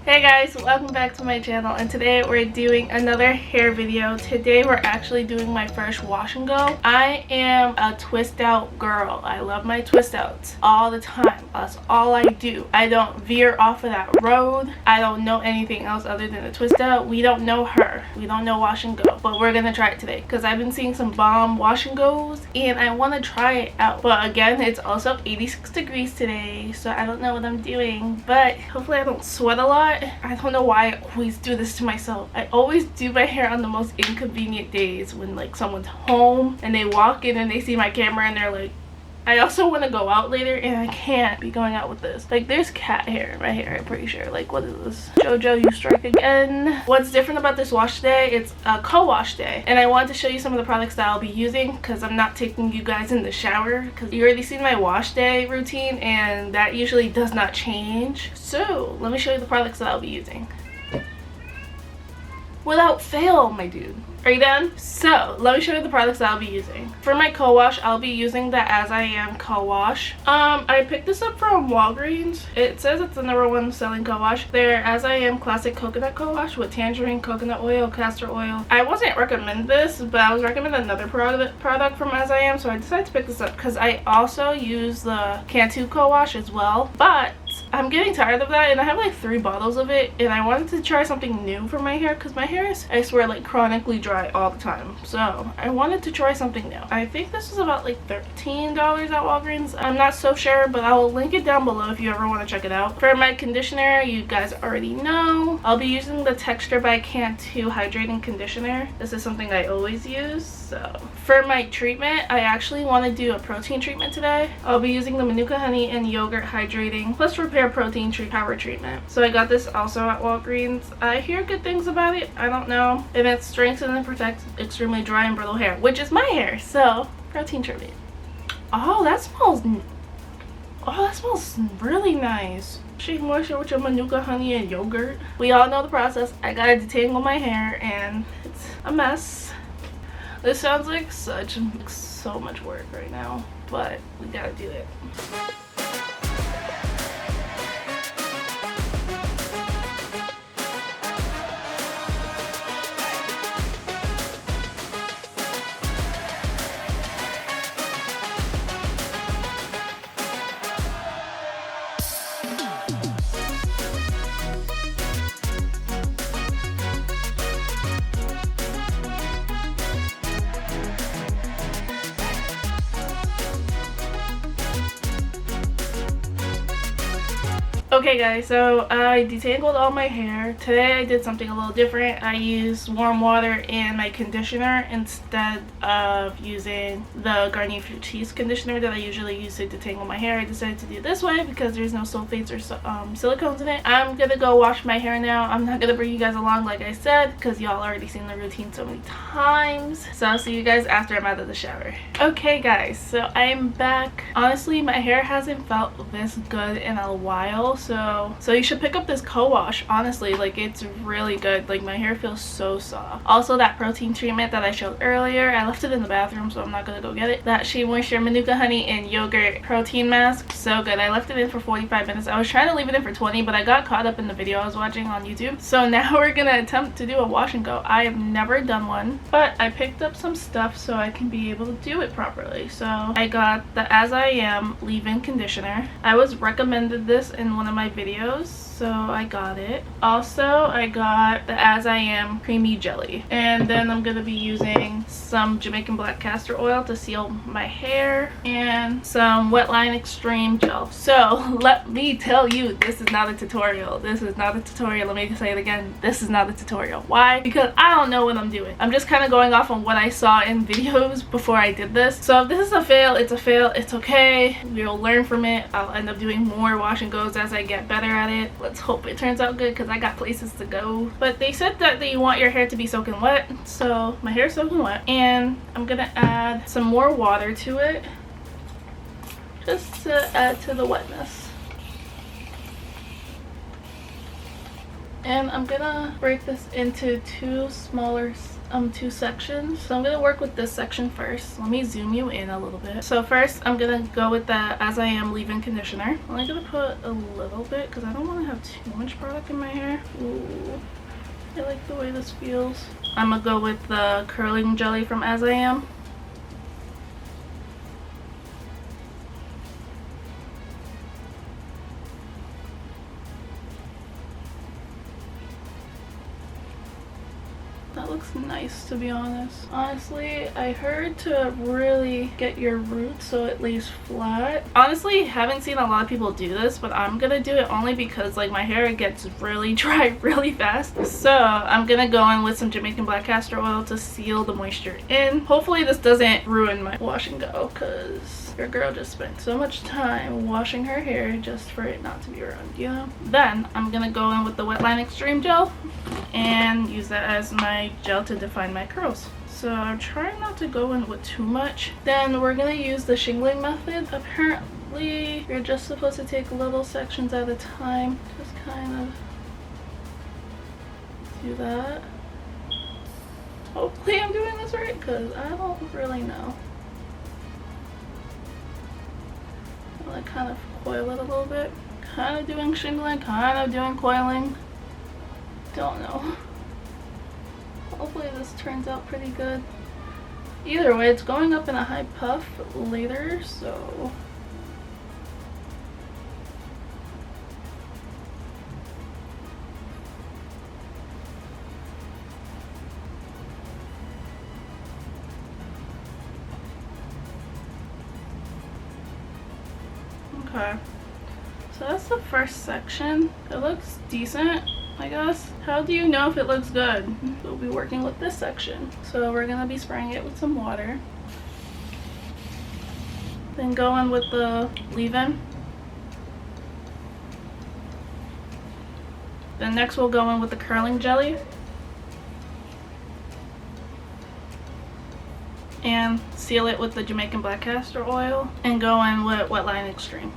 Hey guys, welcome back to my channel, and today we're doing another hair video. Today we're actually doing my first wash and go. I am a twist out girl. I love my twist outs all the time. That's all I do. I don't veer off of that road. I don't know anything else other than a twist out. We don't know her. We don't know wash and go, but we're gonna try it today because I've been seeing some bomb wash and goes and I want to try it out. But again, it's also 86 degrees today, so I don't know what I'm doing, but hopefully I don't sweat a lot. I don't know why I always do this to myself. I always do my hair on the most inconvenient days when like someone's home and they walk in and they see my camera and they're like, I also want to go out later and I can't be going out with this. Like, there's cat hair in my hair, I'm pretty sure. Like, what is this? Jojo, you strike again. What's different about this wash day? It's a co-wash day. And I wanted to show you some of the products that I'll be using because I'm not taking you guys in the shower because you already seen my wash day routine and that usually does not change. So, let me show you the products that I'll be using. Without fail, my dude. Are you done? So, let me show you the products that I'll be using. For my co-wash, I'll be using the As I Am co-wash. I picked this up from Walgreens. It says it's the #1 selling co-wash. They're As I Am Classic Coconut Co-wash with tangerine, coconut oil, castor oil. I wasn't recommend this, but I was recommending another product from As I Am, so I decided to pick this up because I also use the Cantu co-wash as well. But I'm getting tired of that and I have like 3 bottles of it and I wanted to try something new for my hair because my hair is, I swear, like chronically dry all the time. So I wanted to try something new. I think this was about like $13 at Walgreens. I'm not so sure, but I'll link it down below if you ever want to check it out. For my conditioner, you guys already know, I'll be using the Texture by Cantu Hydrating Conditioner. This is something I always use. So for my treatment, I actually want to do a protein treatment today. I'll be using the Manuka Honey and Yogurt Hydrating plus Repair Protein Power Treatment. So I got this also at Walgreens. I hear good things about it. I don't know. And it strengthens and protects extremely dry and brittle hair, which is my hair. So protein treatment. Oh, that smells really nice. Shake moisture with your Manuka Honey and Yogurt. We all know the process. I gotta detangle my hair and it's a mess. This sounds like so much work right now, but we gotta do it. Okay guys, so I detangled all my hair. Today I did something a little different. I used warm water in my conditioner instead of using the Garnier Fructis conditioner that I usually use to detangle my hair. I decided to do it this way because there's no sulfates or silicones in it. I'm gonna go wash my hair now. I'm not gonna bring you guys along like I said because y'all already seen the routine so many times. So I'll see you guys after I'm out of the shower. Okay guys, so I am back. Honestly, my hair hasn't felt this good in a while. So you should pick up this co-wash. Honestly, like, it's really good. Like, my hair feels so soft. Also, that protein treatment that I showed earlier, I left it in the bathroom, so I'm not gonna go get it. That Shea Moisture Manuka Honey and Yogurt protein mask, so good. I left it in for 45 minutes. I was trying to leave it in for 20, but I got caught up in the video I was watching on YouTube. So now we're gonna attempt to do a wash and go. I have never done one, but I picked up some stuff so I can be able to do it properly. So I got the As I Am leave-in conditioner. I was recommended this in one of my videos, so I got it. Also, I got the As I Am creamy jelly, and then I'm gonna be using some Jamaican black castor oil to seal my hair and some Wetline Extreme gel. So let me tell you, this is not a tutorial. This is not a tutorial. Let me say it again. This is not a tutorial. Why? Because I don't know what I'm doing. I'm just kind of going off on what I saw in videos before I did this. So if this is a fail, it's a fail. It's okay. We'll learn from it. I'll end up doing more wash and goes as I get better at it. Let's hope it turns out good because I got places to go. But they said that you want your hair to be soaking wet, so my hair's soaking wet, and I'm gonna add some more water to it just to add to the wetness. And I'm gonna break this into two sections. So I'm gonna work with this section first. Let me zoom you in a little bit. So first I'm gonna go with the As I Am leave-in conditioner. I'm only gonna put a little bit because I don't want to have too much product in my hair. Ooh, I like the way this feels. I'm gonna go with the curling jelly from As I Am. That looks nice, to be honest. Honestly, I heard to really get your roots so it lays flat. Honestly, haven't seen a lot of people do this, but I'm gonna do it only because like my hair gets really dry really fast. So I'm gonna go in with some Jamaican black castor oil to seal the moisture in. Hopefully this doesn't ruin my wash and go, because your girl just spent so much time washing her hair just for it not to be ruined, you know? Then I'm gonna go in with the Wet Line Extreme Gel and use that as my gel to define my curls. So I'm trying not to go in with too much. Then we're gonna use the shingling method. Apparently you're just supposed to take little sections at a time. Just kind of do that. Hopefully I'm doing this right because I don't really know. I'm gonna kind of coil it a little bit. Kind of doing shingling, kind of doing coiling. Don't know. Hopefully this turns out pretty good. Either way, it's going up in a high puff later, so okay. So that's the first section. It looks decent, I guess. How do you know if it looks good? We'll be working with this section. So we're gonna be spraying it with some water. Then go in with the leave-in. Then next we'll go in with the curling jelly. And seal it with the Jamaican black castor oil. And go in with Wet Line Extreme.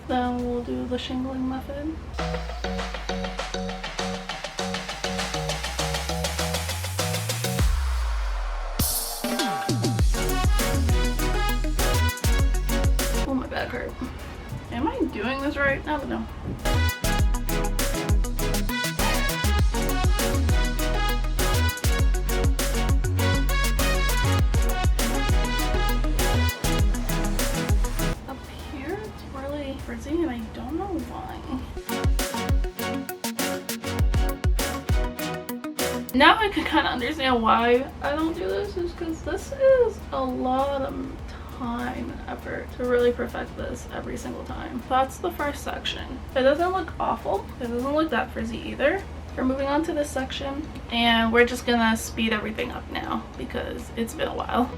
Then we'll do the shingling method. Oh, my back hurt. Am I doing this right? I don't know. Frizzy and I don't know why. Now I can kind of understand why I don't do this, is because this is a lot of time and effort to really perfect this every single time. That's the first section. It doesn't look awful. It doesn't look that frizzy either. We're moving on to this section and we're just gonna speed everything up now because it's been a while.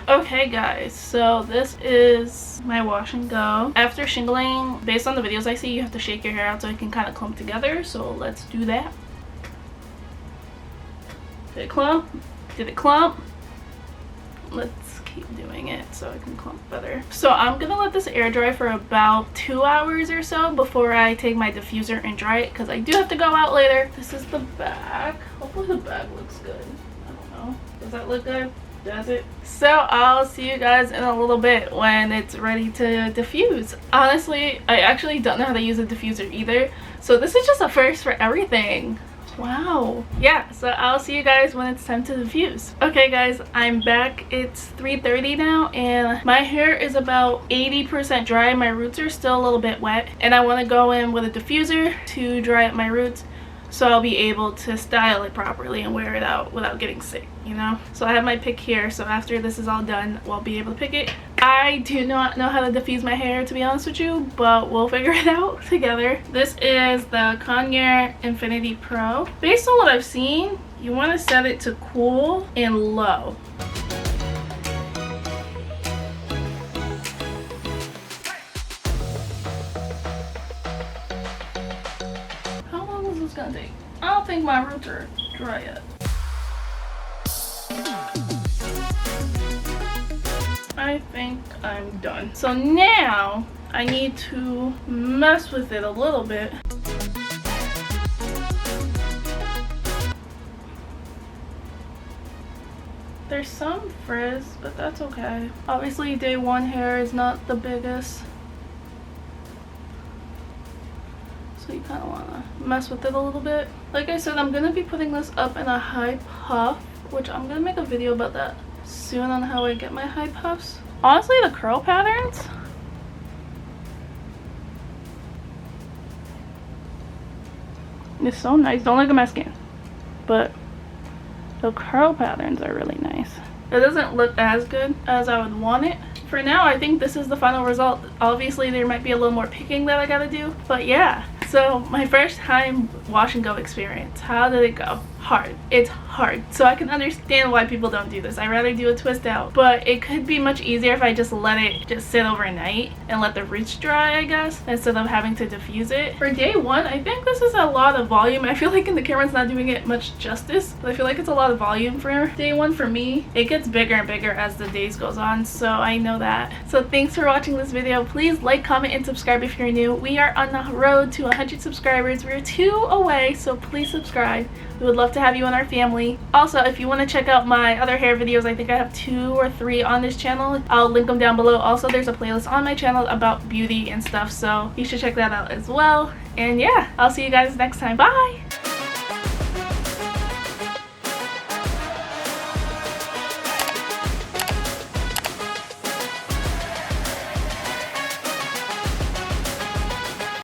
Okay guys, so this is my wash and go. After shingling, based on the videos I see, you have to shake your hair out so it can kind of clump together. So let's do that. Did it clump? Did it clump? Let's keep doing it so I can clump better. So I'm gonna let this air dry for about 2 hours or so before I take my diffuser and dry it, because I do have to go out later. This is the back. Hopefully the bag looks good. I don't know. Does that look good? Does it? So I'll see you guys in a little bit when it's ready to diffuse. Honestly, I actually don't know how to use a diffuser either, so this is just a first for everything. Wow. Yeah, so I'll see you guys when it's time to diffuse. Okay guys, I'm back. It's 3:30 now and my hair is about 80% dry. My roots are still a little bit wet and I want to go in with a diffuser to dry up my roots, so I'll be able to style it properly and wear it out without getting sick, you know? So I have my pick here, so after this is all done, we'll be able to pick it. I do not know how to diffuse my hair, to be honest with you, but we'll figure it out together. This is the Conair Infinity Pro. Based on what I've seen, you want to set it to cool and low. Gonna take. I don't think my roots are dry yet. I think I'm done. So now I need to mess with it a little bit. There's some frizz, but that's okay. Obviously day one hair is not the biggest, so you kind of want to mess with it a little bit. Like I said, I'm going to be putting this up in a high puff, which I'm going to make a video about that soon on how I get my high puffs. Honestly, the curl patterns, it's so nice. Don't look at my skin, but the curl patterns are really nice. It doesn't look as good as I would want it. For now, I think this is the final result. Obviously, there might be a little more picking that I gotta do, but yeah. So my first time wash and go experience, how did it go? Hard. It's hard. So I can understand why people don't do this. I'd rather do a twist out, but it could be much easier if I just let it just sit overnight and let the roots dry, I guess, instead of having to diffuse it. For day one, I think this is a lot of volume. I feel like in the camera it's not doing it much justice, but I feel like it's a lot of volume for day one for me. It gets bigger and bigger as the days goes on, so I know that. So thanks for watching this video. Please like, comment, and subscribe if you're new. We are on the road to 100 subscribers. We're 2 away, so please subscribe. We would love to have you in our family. Also, if you want to check out my other hair videos, I think I have 2 or 3 on this channel. I'll link them down below. Also, there's a playlist on my channel about beauty and stuff, so you should check that out as well. And yeah, I'll see you guys next time. Bye!